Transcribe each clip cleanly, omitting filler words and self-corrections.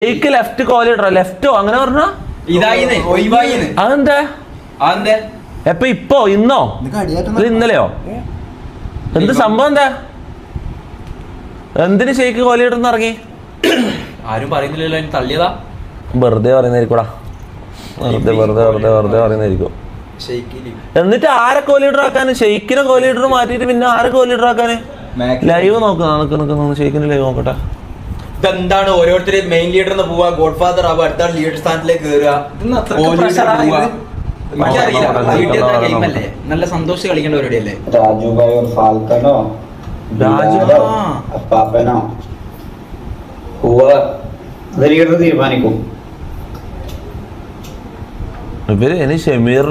Shake left കോലിടറ ലെഫ്റ്റോ അങ്ങനെ പറഞ്ഞ അതെന്താ എപ്പ ഇപ്പോ ഇന്നോ ഇന്നലെയോ എന്ത് സംഭവം എന്താ എന്തിന് ഷെയ്ക്ക് കോലിടർന്ന് ഇറങ്ങി ആരും പറയുന്നില്ലല്ലോ തള്ളിയതാ വെറുതെ പറയുന്നതായിരിക്കൂടാ വെറുതെ പറയുന്നതായിരിക്കും എന്നിട്ട് ആരെ കോലീഡർ ആക്കാന് ഷെയ്ക്കിനെ കോലീഡർ മാറ്റിട്ട് പിന്നെ ആരെ കോലീഡർ ആക്കാന് ലൈവ് നോക്കുന്ന ഷെയ്ക്കിന്റെ ലൈവ് നോക്കട്ടെ ഇതെന്താണ് ഓരോരുത്തര് മെയിൻ ലീഡറിന് പോവാ ഗോഡ് ഫാദർ ആവുക അടുത്ത ലീഡർ സ്ഥാനത്തിലേക്ക് കയറുക എനിക്കറിയില്ല നല്ല സന്തോഷം കളിക്കേണ്ട പരിപാടിയല്ലേ തീരുമാനിക്കും ഇവര് ഇനി ഷമീർ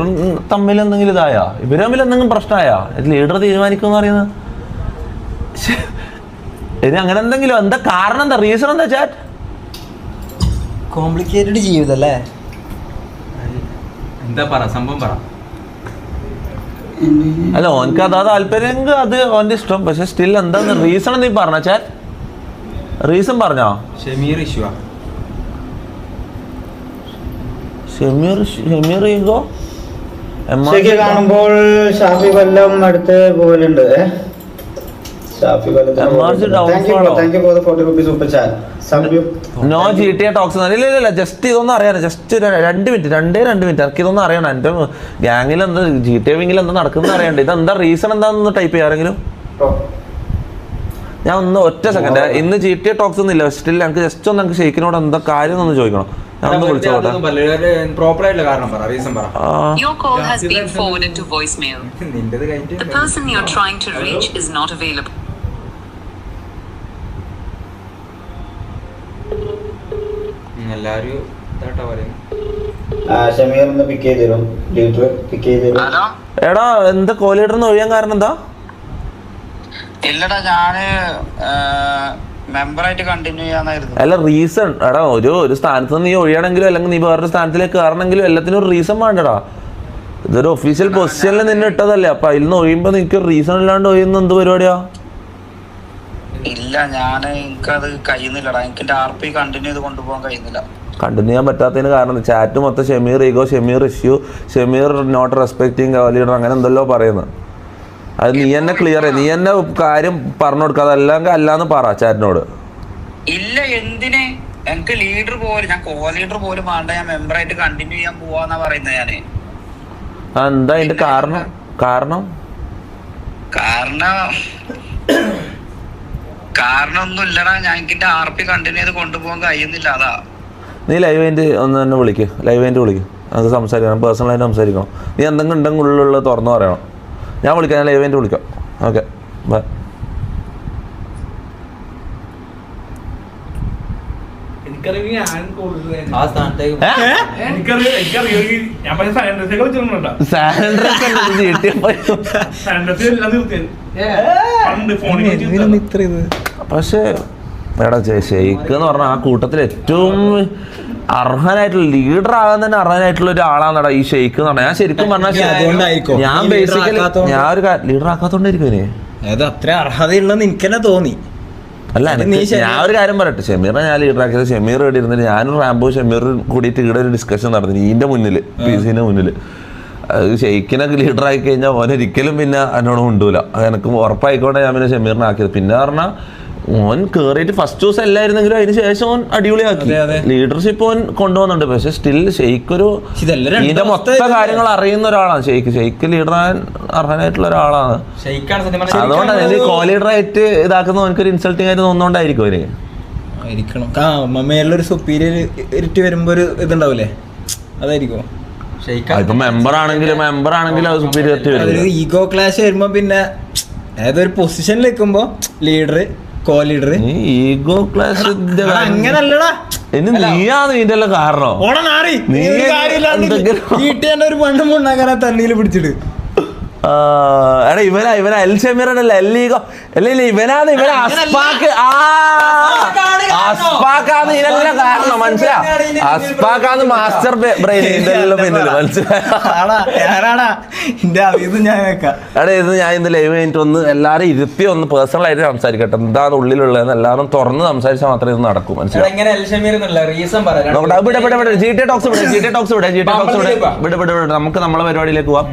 തമ്മിൽ എന്തെങ്കിലും ഇതായാ ഇവര് തമ്മിൽ എന്തെങ്കിലും പ്രശ്നമായാ ലീഡർ തീരുമാനിക്കും പറയുന്നത് ഇനി അങ്ങനെ എന്തെങ്കിലും എന്താ കാരണം എന്താ റീസൺ എന്താ ചാറ്റ് കോംപ്ലിക്കേറ്റഡ് ജീവിതം അല്ലേ എന്താ പറ സംഭവം പറ അല്ല ഓനക്ക് അതാ താല്പര്യമെങ്കിൽ അത് ഓന്റെ ഇഷ്ടം പക്ഷെ സ്റ്റിൽ എന്താന്ന് റീസൺ നീ പറഞ്ഞ ചാറ്റ് റീസൺ പറഞ്ഞോ ഷമീർ ഇഷ്യൂവാ ഷമീർ ഈഗോ കാണുമ്പോൾ ഷാഫി കൊല്ലം അടുത്ത് പോലുണ്ട് no G T A talks ഇല്ല ജസ്റ്റ് ഇതൊന്നും അറിയാനോ ജസ്റ്റ് 2 മിനിറ്റ് എനിക്ക് ഇതൊന്നും അറിയണം എന്റെ ഗ്യാങ്ങിൽ എന്താ ജി ടി എ വിങ്ങിൽ എന്താ നടക്കുന്നത് അറിയണ്ട ഇതെന്താ റീസൺ എന്താണെന്ന് ടൈപ്പ് ചെയ്യാറെങ്കിലും ഞാൻ ഒന്ന് ഒറ്റ സെക്കൻഡ് ഇന്ന് ജി ടി എ ടോക്സ് ഒന്നും ഇല്ല സ്റ്റിൽ ഞങ്ങൾക്ക് ജസ്റ്റ് ഒന്ന് ഞങ്ങൾക്ക് ഷെയ്ക്കിനോട് എന്താ കാര്യം ഒന്ന് ചോദിക്കണം ഞാൻ ഒന്ന് വിളിച്ചോട്ടെ പ്രോപ്പർ ആയിട്ടുള്ള കാരണം പറ റീസൺ പറ Your call has been forwarded to voicemail. നിന്റേത് കഴിഞ്ഞിട്ട് The person you're trying to reach is not available. എല്ലാരും ഇതാട്ടാ പറയുന്നത് എടാ എന്താ കോലീഡറിന്ന് ഒഴിയാൻ കാരണം എന്താ ഇല്ലടാ ഞാന് മെമ്പറായിട്ട് കണ്ടിന്യൂ ചെയ്യാന്നായിരുന്നു. അല്ല റീസൺ എടാ ഒരു സ്ഥാനത്ത് നീ ഒഴിയണമെങ്കിലും അല്ലെങ്കിൽ നീ വേറൊരു സ്ഥാനത്തിലേക്ക് കയറണമെങ്കിലും എല്ലാത്തിനും ഒരു റീസൺ വേണ്ടടാ ഇതൊരു ഒഫീഷ്യൽ പൊസിഷനിൽ നിന്നെ ഇട്ടതല്ലേ അപ്പൊ അതിൽ നിന്ന് ഒഴിയുമ്പോ നിനക്ക് റീസൺ ഇല്ലാണ്ട് ഒഴിയുന്ന എന്ത് പരിപാടിയാ ഇല്ല എനിക്കത് കഴിയുന്നില്ലടാ എനിക്ക് എന്റെ RP കണ്ടിന്യൂ ചെയ്ത് കൊണ്ടുപോകാൻ കഴിയുന്നില്ല കണ്ടിന്യൂ ചെയ്യാൻ പറ്റാത്തതിന് കാരണം ചാറ്റ് മൊത്തം Shameer ego Shameer issue Shameer not respecting leader അങ്ങനെ എന്തെല്ലോ പറയുന്നത് അത് നീ തന്നെ ക്ലിയർ നീ തന്നെ കാര്യം പറഞ്ഞു കൊടുക്കുക അതല്ലെങ്കിൽ അല്ലാന്ന് പറ ചാറ്റിനോട് ഇല്ല എന്തിന് എനിക്ക് ലീഡർ പോലും ഞാൻ കോ ലീഡർ പോലും വേണ്ട ഞാൻ മെമ്പറായിട്ട് കണ്ടിന്യൂ ചെയ്യാൻ പോവാന്നാ പറയുന്നത് ഞാന് എന്താ അതിന്റെ കാരണം ഒന്നും ഇല്ലടാ ഞാൻ എനിക്ക് എന്റെ RP കണ്ടിന്യൂ ചെയ്ത് കൊണ്ടുപോകാൻ കഴിയുന്നില്ല അതാ നീ ലൈവ് ആയിട്ട് ഒന്ന് തന്നെ വിളിക്ക് അത് സംസാരിക്കണം പേഴ്സണലായിട്ട് സംസാരിക്കണം നീ എന്തെങ്കിലും ഉണ്ടെങ്കിൽ ഉള്ളിലുള്ള തുറന്നു പറയണം ഞാൻ വിളിക്കാം ഞാൻ ലൈവ് ആയിട്ട് വിളിക്കാം ഓക്കെ ബൈ ആ സ്ഥാനത്തേക്ക് പക്ഷേ എടാ ഷെയ്ക്ക് എന്ന് പറഞ്ഞാൽ ആ കൂട്ടത്തിൽ ഏറ്റവും അർഹനായിട്ടുള്ള ലീഡർ ആകാൻ തന്നെ അർഹനായിട്ടുള്ള ഒരു ആളാണെടാ ഈ ഷെയ്ക്ക് എന്ന് പറഞ്ഞാൽ ഞാൻ ശരിക്കും പറഞ്ഞാൽ ഞാൻ ബേസിക്കലി ഞാൻ ഒരു ലീഡർ ആക്കാത്തോണ്ടായിരിക്കും അത്ര അർഹതയുള്ളതെന്ന് എനിക്ക് തന്നെ തോന്നി അല്ല ഞാൻ ഒരു കാര്യം പറയട്ടെ ഷമീറിനെ ഞാൻ ലീഡറാക്കിയത് ഷമീർ ഇവിടെ ഇരുന്നിട്ട് ഞാനും റാംബോ ഷമീറും കൂടിയിട്ട് ഇവിടെ ഒരു ഡിസ്കഷൻ നടന്നു ഇതിന്റെ മുന്നിൽ PC-ന്റെ മുന്നിൽ ഷെയ്ക്കിനൊക്കെ ലീഡറാക്കി കഴിഞ്ഞാൽ ഓനൊരിക്കലും പിന്നെ എന്നോട് കൊണ്ടുപോല അത് എനിക്ക് ഉറപ്പായിക്കോട്ടെ ഞാൻ പിന്നെ ഷമീറിനെ ആക്കിയത് പിന്നെ പറഞ്ഞാൽ ഓൻ കേറിയിട്ട് ഫസ്റ്റ് ദിവസം എല്ലായിരുന്നെങ്കിലും അതിന് ശേഷം ഓൻ അടിപൊളിയാക്കി ലീഡർഷിപ്പ് ഓൻ കൊണ്ടുപോകുന്നുണ്ട് പക്ഷെ സ്റ്റിൽ ഷെയ്ക്കൊരു ഇതിന്റെ മൊത്ത കാര്യങ്ങൾ അറിയുന്ന ഒരാളാണ് ഷെയ്ക്ക് ലീഡറാൻ അർഹനായിട്ടുള്ള ഒരാളാണ് അതുകൊണ്ടാണ് എനിക്ക് കോ ലീഡറായിട്ട് ഇതാക്കുന്ന ഓനക്കൊരു ഇൻസൾട്ടിങ് ആയിട്ട് തോന്നുന്നോണ്ടായിരിക്കും അവര് മേലൊരു സുപ്പീരിയറിറ്റി വരുമ്പോ ഒരു ഇതുണ്ടാവൂലേ അതായിരിക്കും ഇപ്പൊ മെമ്പർ ആണെങ്കിലും അത് സുപ്പീരിയറിറ്റി വരും ഈഗോ ക്ലാഷ് വരുമ്പോ പിന്നെ ഏതൊരു പൊസിഷനിൽ നിൽക്കുമ്പോ leader co leader ego class അങ്ങനല്ലടാ നീയാണ് ഇതിന്റെ എല്ലാം കാരണം ഒരു പെണ്ണും ഉണ്ടാക്കാനാ തണ്ണിയിൽ പിടിച്ചിട്ട് എടാ ഇവനാ എൽ ഷമീറല്ല എല്ലീഗോ അല്ല ഇവനാണ് അസ്പാക്ക് അസ്പാക്കാന്ന് ഇതിനെല്ലാം കാരണം മനസ്സിലാ അസ്പാക്കാന്ന് മാസ്റ്റർ ബ്രെയിൻ ഇതെല്ലാം പിന്നില് മനസ്സിലാടാ ഇത് ഞാൻ ഇന്ന് ലൈവ് കഴിഞ്ഞിട്ട് ഒന്ന് എല്ലാരും ഇരുത്തി ഒന്ന് പേഴ്സണൽ ആയിട്ട് സംസാരിക്കട്ടെ എന്താണ് ഉള്ളിലുള്ളതെന്ന് എല്ലാവരും തുറന്ന് സംസാരിച്ചാൽ മാത്രമേ ഇത് നടക്കൂ മനസ്സിലായി നമുക്ക് നമ്മളെ പരിപാടിയിലേക്ക് പോവാം